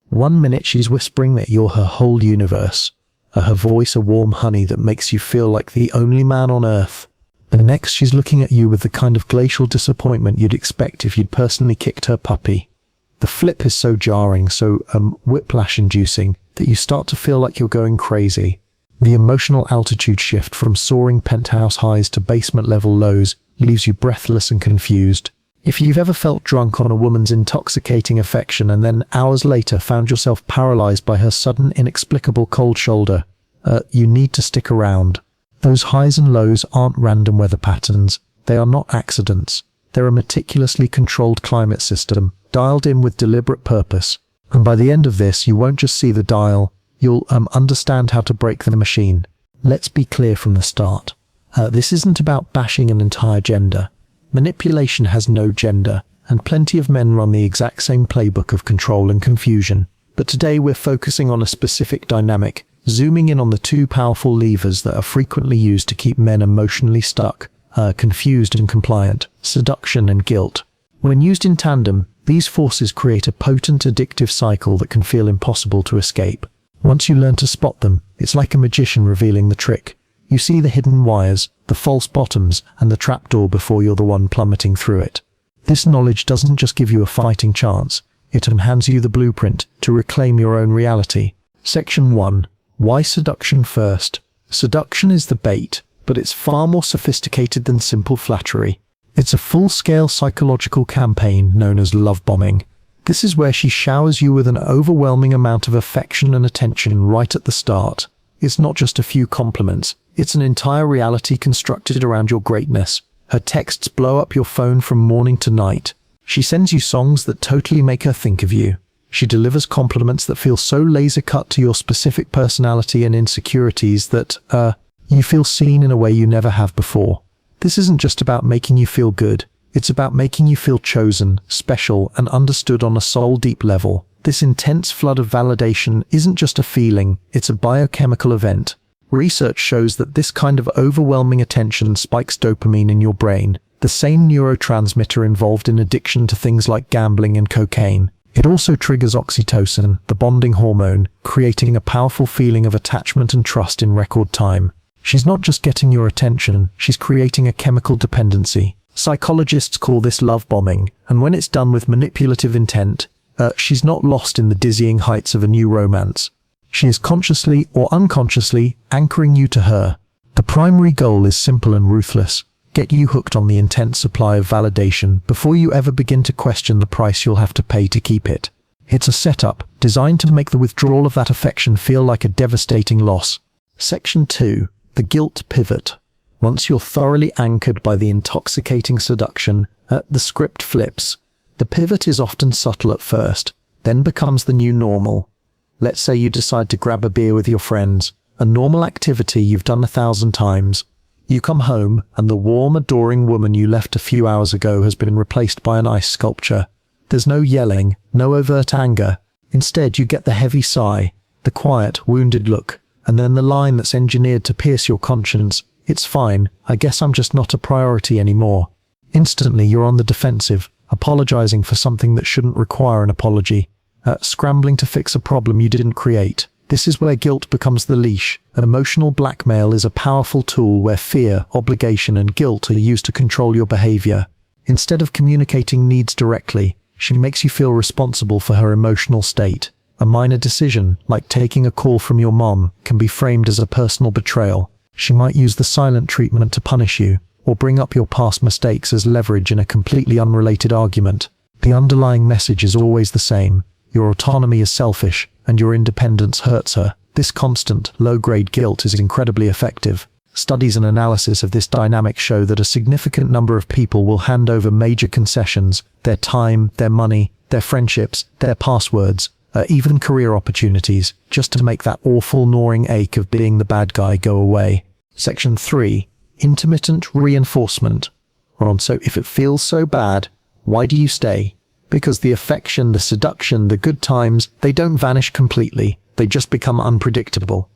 One minute she's whispering that you're her whole universe, her voice a warm honey that makes you feel like the only man on earth. The next she's looking at you with the kind of glacial disappointment you'd expect if you'd personally kicked her puppy. The flip is so jarring, so whiplash-inducing, that you start to feel like you're going crazy. The emotional altitude shift from soaring penthouse highs to basement-level lows leaves you breathless and confused. If you've ever felt drunk on a woman's intoxicating affection and then hours later found yourself paralyzed by her sudden, inexplicable cold shoulder, you need to stick around. Those highs and lows aren't random weather patterns. They are not accidents. They're a meticulously controlled climate system, dialed in with deliberate purpose. And by the end of this, you won't just see the dial, you'll understand how to break the machine. Let's be clear from the start. This isn't about bashing an entire gender. Manipulation has no gender, and plenty of men run the exact same playbook of control and confusion. But today we're focusing on a specific dynamic, zooming in on the two powerful levers that are frequently used to keep men emotionally stuck, confused and compliant: seduction and guilt. When used in tandem, these forces create a potent addictive cycle that can feel impossible to escape. Once you learn to spot them, it's like a magician revealing the trick. You see the hidden wires, the false bottoms, and the trapdoor before you're the one plummeting through it. This knowledge doesn't just give you a fighting chance, it hands you the blueprint to reclaim your own reality. Section 1. Why seduction first? Seduction is the bait, but it's far more sophisticated than simple flattery. It's a full-scale psychological campaign known as lovebombing. This is where she showers you with an overwhelming amount of affection and attention right at the start. It's not just a few compliments, it's an entire reality constructed around your greatness. Her texts blow up your phone from morning to night. She sends you songs that totally make her think of you. She delivers compliments that feel so laser-cut to your specific personality and insecurities that, you feel seen in a way you never have before. This isn't just about making you feel good. It's about making you feel chosen, special, and understood on a soul-deep level. This intense flood of validation isn't just a feeling, it's a biochemical event. Research shows that this kind of overwhelming attention spikes dopamine in your brain, the same neurotransmitter involved in addiction to things like gambling and cocaine. It also triggers oxytocin, the bonding hormone, creating a powerful feeling of attachment and trust in record time. She's not just getting your attention, she's creating a chemical dependency. Psychologists call this love bombing, and when it's done with manipulative intent, she's not lost in the dizzying heights of a new romance. She is consciously or unconsciously anchoring you to her. The primary goal is simple and ruthless: get you hooked on the intense supply of validation before you ever begin to question the price you'll have to pay to keep it. It's a setup designed to make the withdrawal of that affection feel like a devastating loss. Section 2. The guilt pivot. Once you're thoroughly anchored by the intoxicating seduction, the script flips. The pivot is often subtle at first, then becomes the new normal. Let's say you decide to grab a beer with your friends, a normal activity you've done 1,000 times. You come home, and the warm, adoring woman you left a few hours ago has been replaced by an ice sculpture. There's no yelling, no overt anger. Instead, you get the heavy sigh, the quiet, wounded look, and then the line that's engineered to pierce your conscience: "It's fine, I guess I'm just not a priority anymore." Instantly, you're on the defensive, apologizing for something that shouldn't require an apology, scrambling to fix a problem you didn't create. This is where guilt becomes the leash. Emotional blackmail is a powerful tool where fear, obligation, and guilt are used to control your behavior. Instead of communicating needs directly, she makes you feel responsible for her emotional state. A minor decision, like taking a call from your mom, can be framed as a personal betrayal. She might use the silent treatment to punish you, or bring up your past mistakes as leverage in a completely unrelated argument. The underlying message is always the same: your autonomy is selfish, and your independence hurts her. This constant, low-grade guilt is incredibly effective. Studies and analysis of this dynamic show that a significant number of people will hand over major concessions: their time, their money, their friendships, their passwords, even career opportunities, just to make that awful gnawing ache of being the bad guy go away. Section 3. Intermittent reinforcement. So if it feels so bad, why do you stay? Because the affection, the seduction, the good times, they don't vanish completely. They just become unpredictable.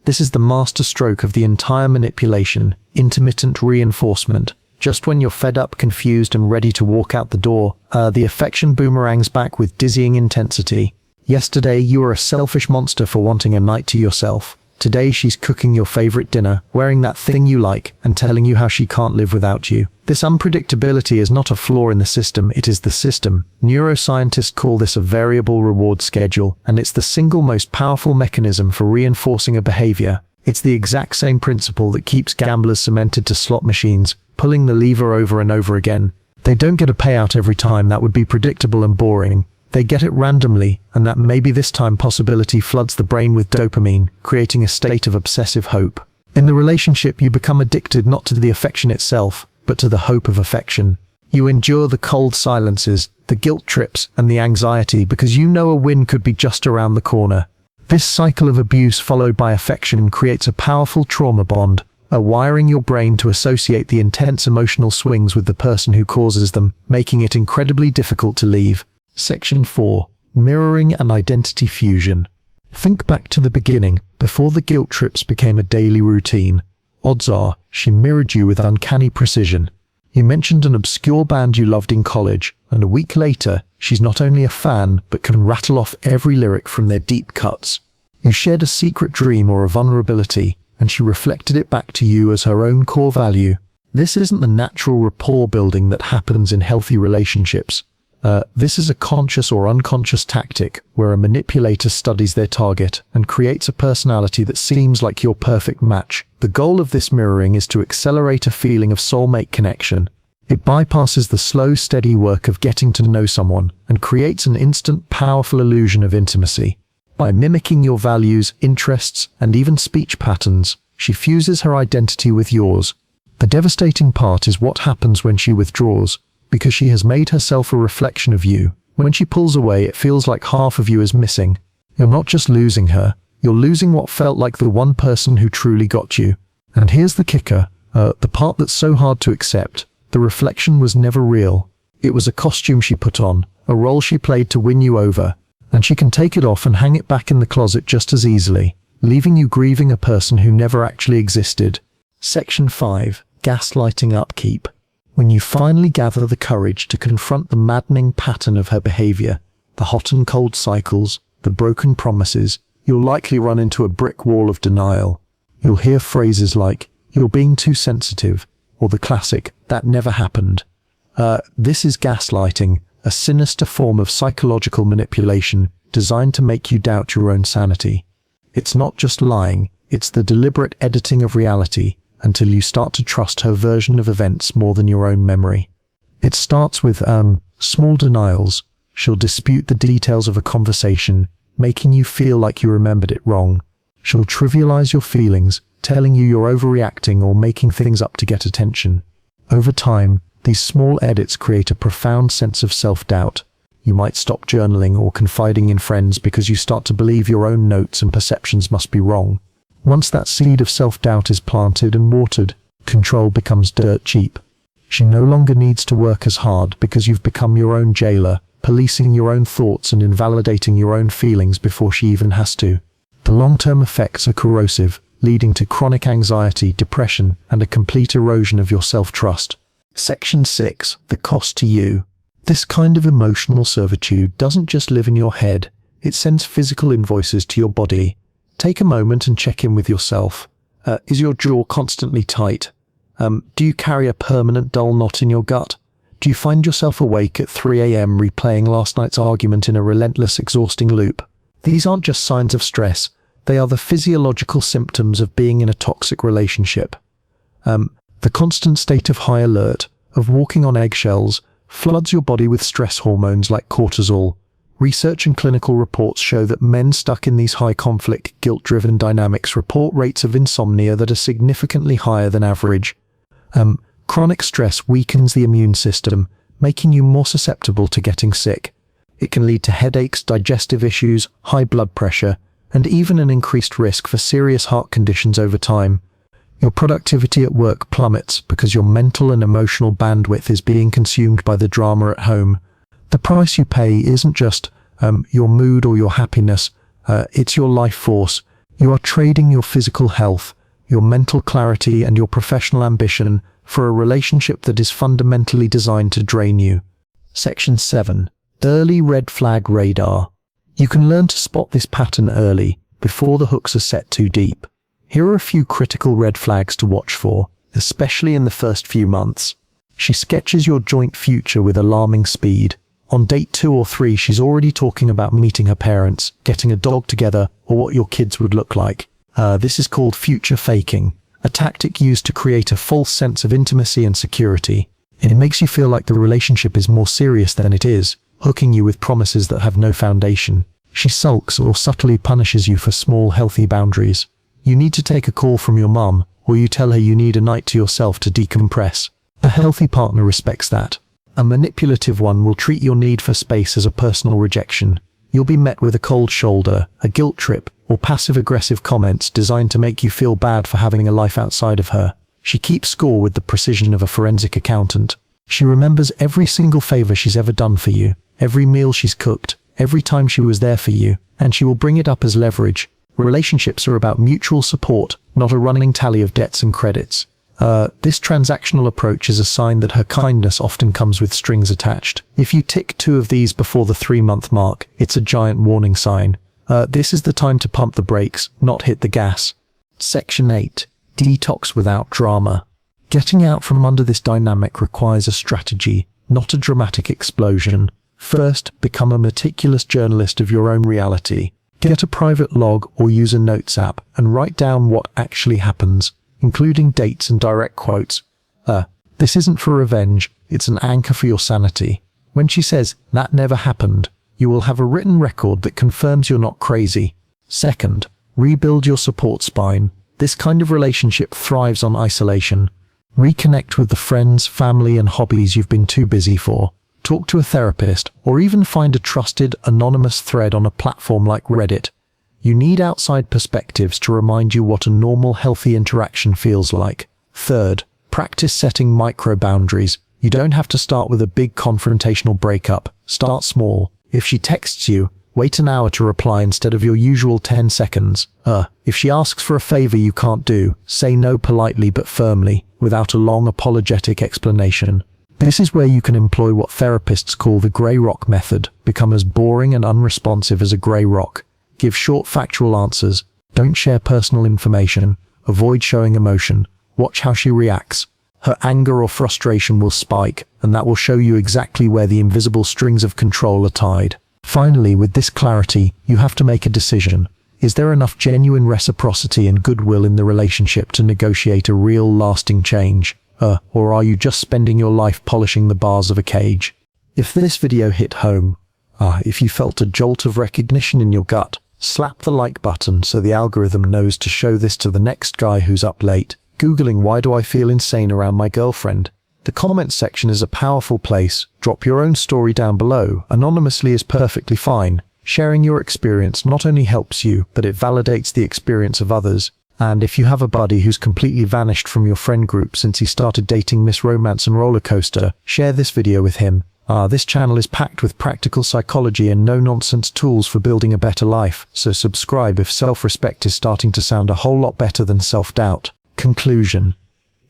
This is the master stroke of the entire manipulation: intermittent reinforcement. Just when you're fed up, confused, and ready to walk out the door, the affection boomerangs back with dizzying intensity. Yesterday, you were a selfish monster for wanting a night to yourself. Today, she's cooking your favorite dinner, wearing that thing you like, and telling you how she can't live without you. This unpredictability is not a flaw in the system, it is the system. Neuroscientists call this a variable reward schedule, and it's the single most powerful mechanism for reinforcing a behavior. It's the exact same principle that keeps gamblers cemented to slot machines, pulling the lever over and over again. They don't get a payout every time, that would be predictable and boring. They get it randomly, and that maybe this time possibility floods the brain with dopamine, creating a state of obsessive hope. In the relationship, you become addicted not to the affection itself, but to the hope of affection. You endure the cold silences, the guilt trips, and the anxiety because you know a win could be just around the corner. This cycle of abuse followed by affection creates a powerful trauma bond, wiring your brain to associate the intense emotional swings with the person who causes them, making it incredibly difficult to leave. Section 4. Mirroring and identity fusion. Think back to the beginning, before the guilt trips became a daily routine. Odds are, she mirrored you with uncanny precision. You mentioned an obscure band you loved in college, and a week later, she's not only a fan, but can rattle off every lyric from their deep cuts. You shared a secret dream or a vulnerability, and she reflected it back to you as her own core value. This isn't the natural rapport building that happens in healthy relationships. This is a conscious or unconscious tactic where a manipulator studies their target and creates a personality that seems like your perfect match. The goal of this mirroring is to accelerate a feeling of soulmate connection. It bypasses the slow, steady work of getting to know someone and creates an instant, powerful illusion of intimacy. By mimicking your values, interests, and even speech patterns, she fuses her identity with yours. The devastating part is what happens when she withdraws, because she has made herself a reflection of you. When she pulls away, it feels like half of you is missing. You're not just losing her, you're losing what felt like the one person who truly got you. And here's the kicker, the part that's so hard to accept. The reflection was never real. It was a costume she put on, a role she played to win you over, and she can take it off and hang it back in the closet just as easily, leaving you grieving a person who never actually existed. Section 5. Gaslighting upkeep. When you finally gather the courage to confront the maddening pattern of her behavior, the hot and cold cycles, the broken promises, you'll likely run into a brick wall of denial. You'll hear phrases like, "You're being too sensitive," or the classic, "That never happened." This is gaslighting, a sinister form of psychological manipulation designed to make you doubt your own sanity. It's not just lying, it's the deliberate editing of reality, until you start to trust her version of events more than your own memory. It starts with small denials. She'll dispute the details of a conversation, making you feel like you remembered it wrong. She'll trivialize your feelings, telling you you're overreacting or making things up to get attention. Over time, these small edits create a profound sense of self-doubt. You might stop journaling or confiding in friends because you start to believe your own notes and perceptions must be wrong. Once that seed of self-doubt is planted and watered, control becomes dirt cheap. She no longer needs to work as hard because you've become your own jailer, policing your own thoughts and invalidating your own feelings before she even has to. The long-term effects are corrosive, leading to chronic anxiety, depression, and a complete erosion of your self-trust. Section 6. The cost to you. This kind of emotional servitude doesn't just live in your head, it sends physical invoices to your body. Take a moment and check in with yourself. Is your jaw constantly tight? Do you carry a permanent dull knot in your gut? Do you find yourself awake at 3 a.m. replaying last night's argument in a relentless, exhausting loop? These aren't just signs of stress, they are the physiological symptoms of being in a toxic relationship. The constant state of high alert, of walking on eggshells, floods your body with stress hormones like cortisol. Research and clinical reports show that men stuck in these high-conflict, guilt-driven dynamics report rates of insomnia that are significantly higher than average. Chronic stress weakens the immune system, making you more susceptible to getting sick. It can lead to headaches, digestive issues, high blood pressure, and even an increased risk for serious heart conditions over time. Your productivity at work plummets because your mental and emotional bandwidth is being consumed by the drama at home. The price you pay isn't just your mood or your happiness, it's your life force. You are trading your physical health, your mental clarity, and your professional ambition for a relationship that is fundamentally designed to drain you. Section 7. Early red flag radar. You can learn to spot this pattern early, before the hooks are set too deep. Here are a few critical red flags to watch for, especially in the first few months. She sketches your joint future with alarming speed. On date 2 or 3, she's already talking about meeting her parents, getting a dog together, or what your kids would look like. This is called future faking, a tactic used to create a false sense of intimacy and security. It makes you feel like the relationship is more serious than it is, hooking you with promises that have no foundation. She sulks or subtly punishes you for small, healthy boundaries. You need to take a call from your mum, or you tell her you need a night to yourself to decompress. A healthy partner respects that. A manipulative one will treat your need for space as a personal rejection. You'll be met with a cold shoulder, a guilt trip, or passive-aggressive comments designed to make you feel bad for having a life outside of her. She keeps score with the precision of a forensic accountant. She remembers every single favor she's ever done for you, every meal she's cooked, every time she was there for you, and she will bring it up as leverage. Relationships are about mutual support, not a running tally of debts and credits. This transactional approach is a sign that her kindness often comes with strings attached. If you tick 2 of these before the 3-month mark, it's a giant warning sign. This is the time to pump the brakes, not hit the gas. Section 8. Detox without drama. Getting out from under this dynamic requires a strategy, not a dramatic explosion. First, become a meticulous journalist of your own reality. Get a private log or use a notes app and write down what actually happens, including dates and direct quotes. This isn't for revenge, it's an anchor for your sanity. When she says, "That never happened," you will have a written record that confirms you're not crazy. Second, rebuild your support spine. This kind of relationship thrives on isolation. Reconnect with the friends, family, and hobbies you've been too busy for. Talk to a therapist, or even find a trusted, anonymous thread on a platform like Reddit. You need outside perspectives to remind you what a normal, healthy interaction feels like. Third, practice setting micro boundaries. You don't have to start with a big confrontational breakup. Start small. If she texts you, wait an hour to reply instead of your usual 10 seconds. If she asks for a favor you can't do, say no politely but firmly, without a long apologetic explanation. This is where you can employ what therapists call the grey rock method. Become as boring and unresponsive as a grey rock. Give short factual answers. Don't share personal information. Avoid showing emotion. Watch how she reacts. Her anger or frustration will spike, and that will show you exactly where the invisible strings of control are tied. Finally, with this clarity, you have to make a decision. Is there enough genuine reciprocity and goodwill in the relationship to negotiate a real, lasting change? Or are you just spending your life polishing the bars of a cage? If this video hit home, if you felt a jolt of recognition in your gut, slap the like button so the algorithm knows to show this to the next guy who's up late, Googling "why do I feel insane around my girlfriend?" The comments section is a powerful place. Drop your own story down below. Anonymously is perfectly fine. Sharing your experience not only helps you, but it validates the experience of others. And if you have a buddy who's completely vanished from your friend group since he started dating Miss Romance and Roller Coaster, share this video with him. This channel is packed with practical psychology and no-nonsense tools for building a better life, so subscribe if self-respect is starting to sound a whole lot better than self-doubt. Conclusion.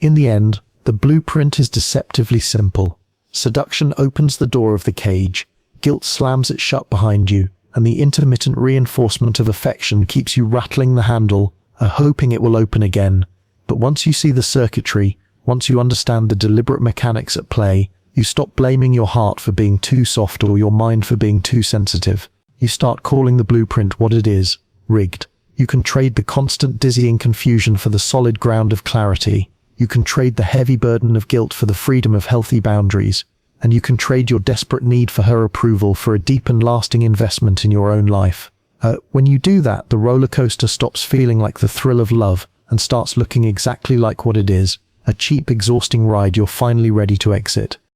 In the end, the blueprint is deceptively simple. Seduction opens the door of the cage, guilt slams it shut behind you, and the intermittent reinforcement of affection keeps you rattling the handle, hoping it will open again. But once you see the circuitry, once you understand the deliberate mechanics at play, you stop blaming your heart for being too soft or your mind for being too sensitive. You start calling the blueprint what it is: rigged. You can trade the constant dizzying confusion for the solid ground of clarity. You can trade the heavy burden of guilt for the freedom of healthy boundaries. And you can trade your desperate need for her approval for a deep and lasting investment in your own life. When you do that, the roller coaster stops feeling like the thrill of love and starts looking exactly like what it is: a cheap, exhausting ride you're finally ready to exit.